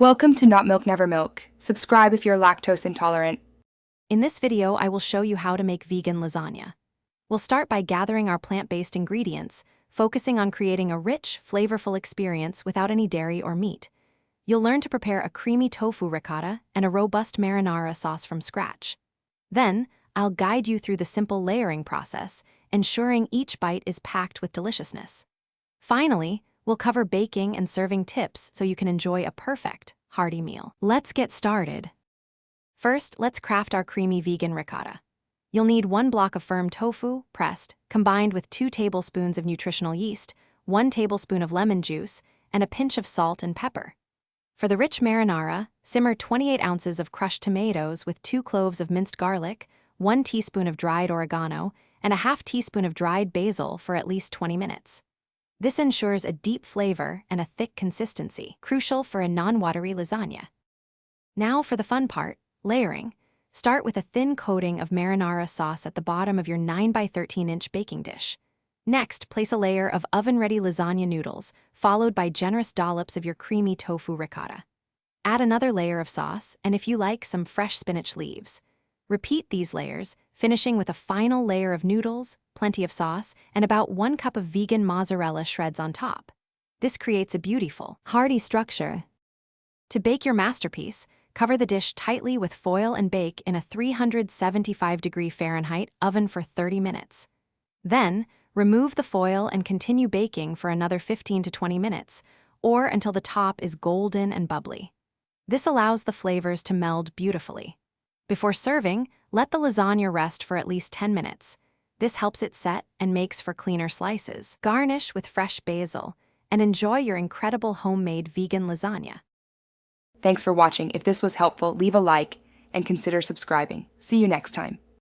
Welcome to Not Milk Never Milk. Subscribe if you're lactose intolerant. In this video, I will show you how to make vegan lasagna. We'll start by gathering our plant-based ingredients, focusing on creating a rich, flavorful experience without any dairy or meat. You'll learn to prepare a creamy tofu ricotta and a robust marinara sauce from scratch. Then, I'll guide you through the simple layering process, ensuring each bite is packed with deliciousness. Finally, we'll cover baking and serving tips so you can enjoy a perfect, hearty meal. Let's get started. First, let's craft our creamy vegan ricotta. You'll need 1 block of firm tofu, pressed, combined with 2 tablespoons of nutritional yeast, 1 tablespoon of lemon juice, and a pinch of salt and pepper. For the rich marinara, simmer 28 ounces of crushed tomatoes with 2 cloves of minced garlic, 1 teaspoon of dried oregano, and a half teaspoon of dried basil for at least 20 minutes. This ensures a deep flavor and a thick consistency, crucial for a non-watery lasagna. Now for the fun part, layering. Start with a thin coating of marinara sauce at the bottom of your 9 by 13-inch baking dish. Next, place a layer of oven-ready lasagna noodles, followed by generous dollops of your creamy tofu ricotta. Add another layer of sauce, and if you like, some fresh spinach leaves. Repeat these layers, finishing with a final layer of noodles, plenty of sauce, and about 1 cup of vegan mozzarella shreds on top. This creates a beautiful, hearty structure. To bake your masterpiece, cover the dish tightly with foil and bake in a 375-degree Fahrenheit oven for 30 minutes. Then, remove the foil and continue baking for another 15 to 20 minutes, or until the top is golden and bubbly. This allows the flavors to meld beautifully. Before serving, let the lasagna rest for at least 10 minutes. This helps it set and makes for cleaner slices. Garnish with fresh basil, and enjoy your incredible homemade vegan lasagna. Thanks for watching. If this was helpful, leave a like and consider subscribing. See you next time.